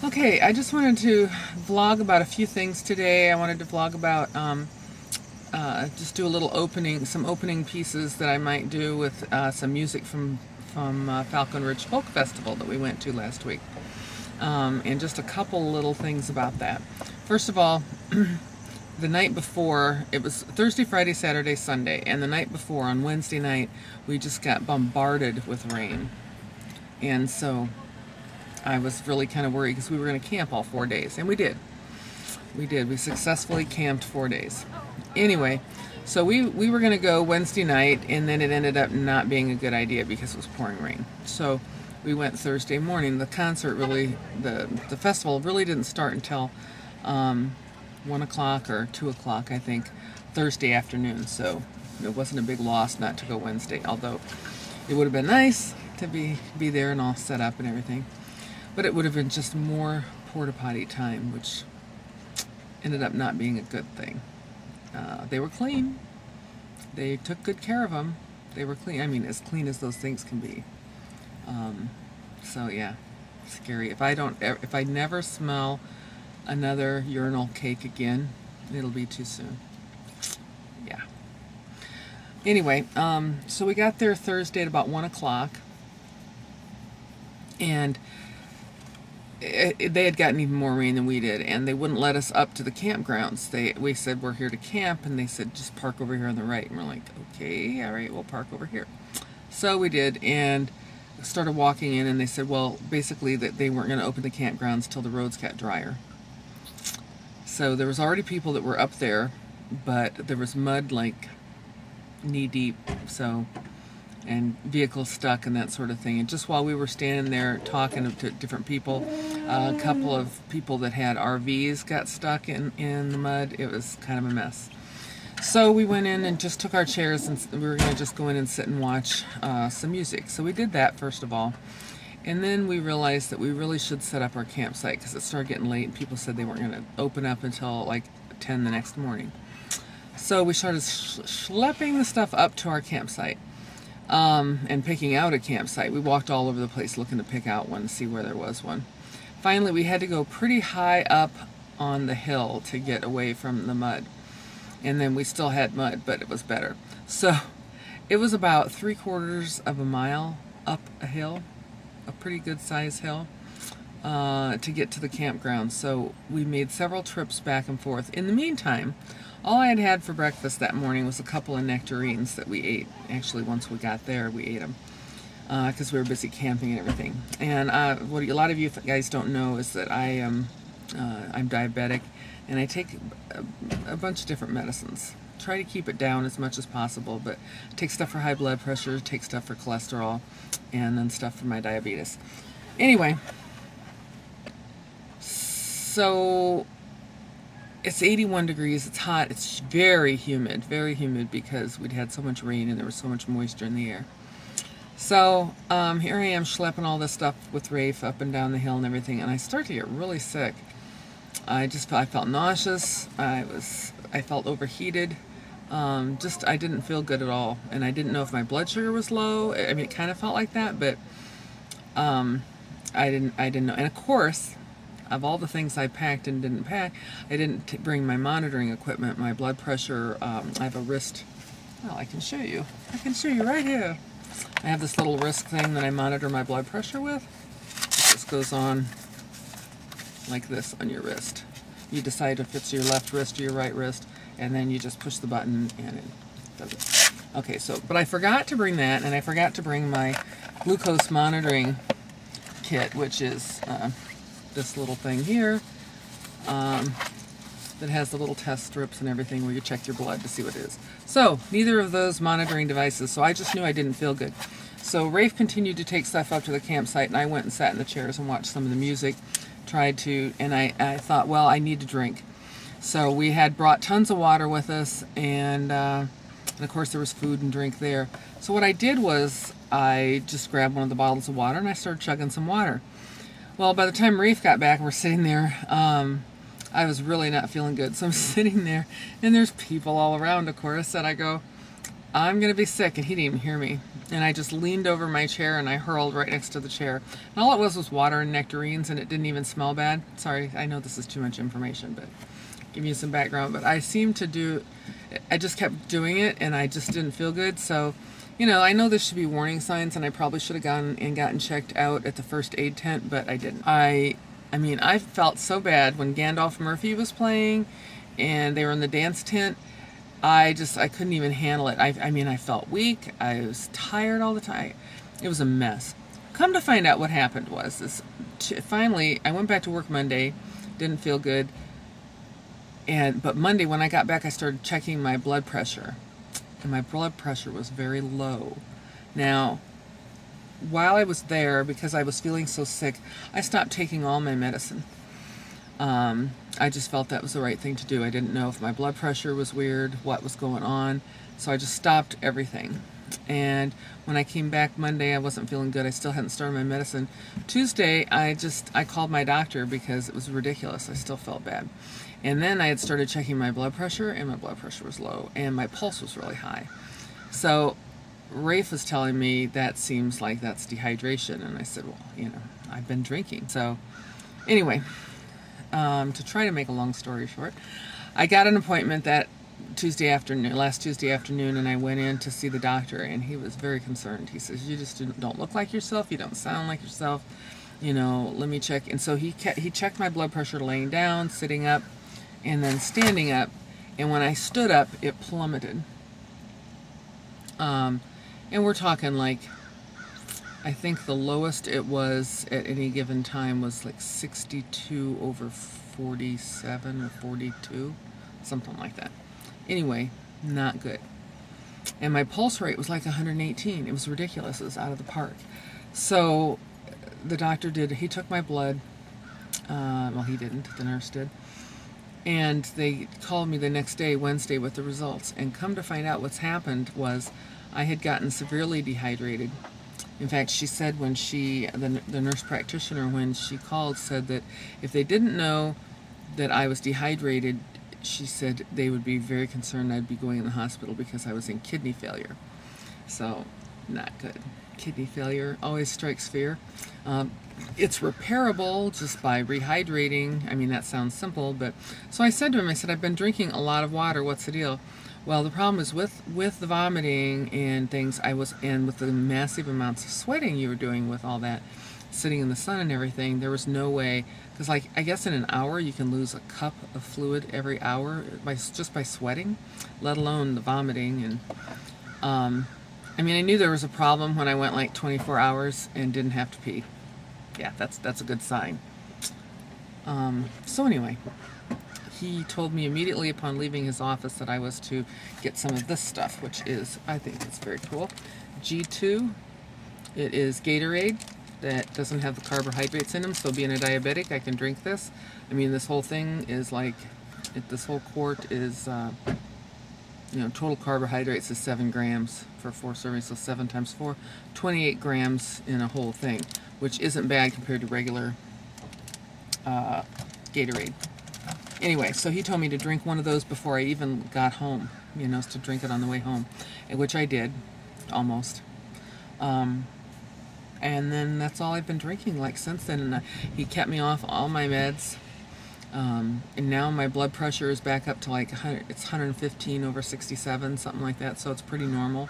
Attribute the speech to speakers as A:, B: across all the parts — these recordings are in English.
A: Okay, I just wanted to vlog about a few things today. I wanted to vlog about just do a little opening, some opening pieces that I might do with some music from Falcon Ridge Folk Festival that we went to last week, and just a couple little things about that. First of all, the night before, it was Thursday, Friday, Saturday, Sunday, and the night before, on Wednesday night, we just got bombarded with rain, and so I was really kind of worried because we were going to camp all 4 days, and we did. We did. We successfully camped 4 days. Anyway, so we were going to go Wednesday night, and then it ended up not being a good idea because it was pouring rain. So we went Thursday morning. The concert really, the festival really didn't start until 1 o'clock or 2 o'clock, I think, Thursday afternoon. So it wasn't a big loss not to go Wednesday, although it would have been nice to be there and all set up and everything. But it would have been just more porta potty time, which ended up not being a good thing. They were clean. They took good care of them. They were clean. I mean, as clean as those things can be. So yeah, scary. If I never smell another urinal cake again, it'll be too soon. Yeah. Anyway, so we got there Thursday at about 1 o'clock, and they had gotten even more rain than we did, and they wouldn't let us up to the campgrounds. We said we're here to camp, and they said just park over here on the right, and we're like, okay, all right, we'll park over here. So we did, and started walking in, and they said, well, basically that they weren't going to open the campgrounds till the roads got drier. So there was already people that were up there, but there was mud like knee deep, so, and vehicles stuck and that sort of thing. And just while we were standing there talking to different people, a couple of people that had RVs got stuck in the mud. It was kind of a mess. So we went in and just took our chairs, and we were going to just go in and sit and watch some music. So we did that first of all. And then we realized that we really should set up our campsite because it started getting late and people said they weren't going to open up until like 10 the next morning. So we started schlepping the stuff up to our campsite. And picking out a campsite. We walked all over the place looking to pick out one to see where there was one. Finally, we had to go pretty high up on the hill to get away from the mud. And then we still had mud, but it was better. So it was about 3/4 of a mile up a hill, a pretty good size hill, to get to the campground. So we made several trips back and forth. In the meantime, all I had had for breakfast that morning was a couple of nectarines that we ate. Actually, once we got there, we ate them because we were busy camping and everything. And what a lot of you guys don't know is that I'm diabetic, and I take a bunch of different medicines. Try to keep it down as much as possible, but take stuff for high blood pressure, take stuff for cholesterol, and then stuff for my diabetes. Anyway, so it's 81 degrees, it's hot, it's very humid because we'd had so much rain and there was so much moisture in the air. So here I am schlepping all this stuff with Rafe up and down the hill and everything, and I started to get really sick. I felt nauseous, I felt overheated, I didn't feel good at all, and I didn't know if my blood sugar was low. I mean, it kind of felt like that, but I didn't know. And of course, of all the things I packed and didn't pack, I didn't bring my monitoring equipment, my blood pressure. I have a wrist. Well, I can show you. I can show you right here. I have this little wrist thing that I monitor my blood pressure with. It just goes on like this on your wrist. You decide if it's your left wrist or your right wrist, and then you just push the button and it does it. Okay, so, but I forgot to bring that, and I forgot to bring my glucose monitoring kit, which is this little thing here that has the little test strips and everything where you check your blood to see what it is. So neither of those monitoring devices, so I just knew I didn't feel good. So Rafe continued to take stuff up to the campsite, and I went and sat in the chairs and watched some of the music, and I thought, well, I need to drink. So we had brought tons of water with us, and of course there was food and drink there. So what I did was I just grabbed one of the bottles of water and I started chugging some water. Well, by the time Rafe got back and we're sitting there, I was really not feeling good. So I'm sitting there, and there's people all around, of course, and I go, I'm going to be sick, and he didn't even hear me. And I just leaned over my chair and I hurled right next to the chair. And all it was water and nectarines, and it didn't even smell bad. Sorry, I know this is too much information, but give you some background. But I just kept doing it, and I just didn't feel good. So, I know there should be warning signs, and I probably should have gone and gotten checked out at the first aid tent, but I didn't. I mean, I felt so bad when Gandalf Murphy was playing, and they were in the dance tent. I couldn't even handle it. I felt weak. I was tired all the time. It was a mess. Come to find out, what happened was finally, I went back to work Monday, didn't feel good. But Monday when I got back, I started checking my blood pressure, and my blood pressure was very low. Now, while I was there, because I was feeling so sick, I stopped taking all my medicine. I just felt that was the right thing to do. I didn't know if my blood pressure was weird, what was going on, so I just stopped everything. And when I came back Monday, I wasn't feeling good. I still hadn't started my medicine. Tuesday, I called my doctor because it was ridiculous. I still felt bad. And then I had started checking my blood pressure, and my blood pressure was low, and my pulse was really high. So Rafe was telling me that seems like that's dehydration, and I said, well, I've been drinking. So anyway, to try to make a long story short, I got an appointment last Tuesday afternoon, and I went in to see the doctor, and he was very concerned. He says, you just don't look like yourself, you don't sound like yourself, let me check. And so he checked my blood pressure laying down, sitting up, and then standing up, and when I stood up, it plummeted. And we're talking like, I think the lowest it was at any given time was like 62 over 47 or 42, something like that. Anyway, not good. And my pulse rate was like 118. It was ridiculous. It was out of the park. So the doctor he took my blood. Well, he didn't. The nurse did. And they called me the next day, Wednesday, with the results. And come to find out, what's happened was I had gotten severely dehydrated. In fact, she said when the nurse practitioner, when she called, said that if they didn't know that I was dehydrated, she said they would be very concerned I'd be going in the hospital because I was in kidney failure. So, not good. Kidney failure always strikes fear. It's repairable just by rehydrating. I mean, that sounds simple, but... So I said to him, I've been drinking a lot of water. What's the deal? Well, the problem is with the vomiting and things, and with the massive amounts of sweating you were doing with all that, sitting in the sun and everything, there was no way, because I guess in an hour you can lose a cup of fluid every hour just by sweating, let alone the vomiting. And I knew there was a problem when I went like 24 hours and didn't have to pee. Yeah, that's a good sign. So anyway, he told me immediately upon leaving his office that I was to get some of this stuff, which is, I think it's very cool. G2. It is Gatorade that doesn't have the carbohydrates in them, so being a diabetic, I can drink this. This whole thing is like, this whole quart is, total carbohydrates is 7 grams for 4 servings, so 7 times 4, 28 grams in a whole thing, which isn't bad compared to regular Gatorade. Anyway, so he told me to drink one of those before I even got home, to drink it on the way home, which I did, almost. And then that's all I've been drinking like since then. And he kept me off all my meds. And now my blood pressure is back up to like 100, it's 115 over 67, something like that, so it's pretty normal.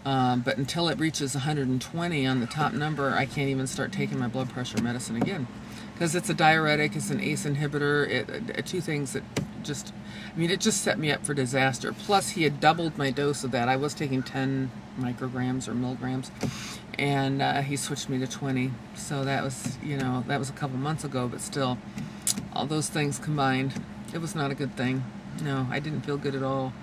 A: But until it reaches 120 on the top number, I can't even start taking my blood pressure medicine again. Because it's a diuretic, it's an ACE inhibitor, two things that it just set me up for disaster. Plus, he had doubled my dose of that. I was taking 10 micrograms or milligrams, and he switched me to 20. So that was, that was a couple months ago, but still, all those things combined, it was not a good thing. No, I didn't feel good at all.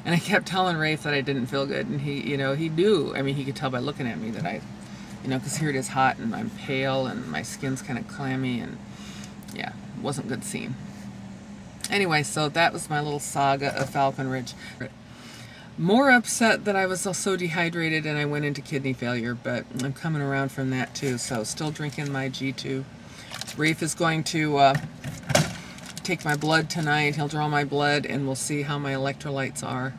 A: And I kept telling Rafe that I didn't feel good, and he knew. He could tell by looking at me that I, because here it is hot, and I'm pale, and my skin's kind of clammy, and yeah, it wasn't a good scene. Anyway, so that was my little saga of Falcon Ridge. More upset that I was so dehydrated and I went into kidney failure, but I'm coming around from that too, so still drinking my G2. Rafe is going to take my blood tonight. He'll draw my blood, and we'll see how my electrolytes are.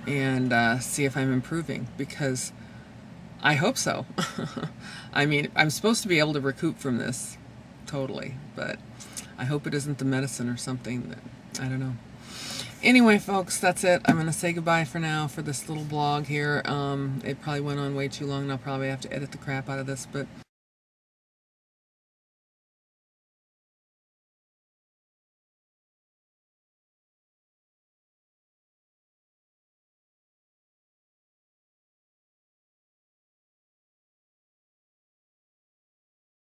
A: and see if I'm improving, because I hope so. I mean, I'm supposed to be able to recoup from this totally, but I hope it isn't the medicine or something that, I don't know. Anyway, folks, that's it. I'm going to say goodbye for now for this little blog here. It probably went on way too long, and I'll probably have to edit the crap out of this, but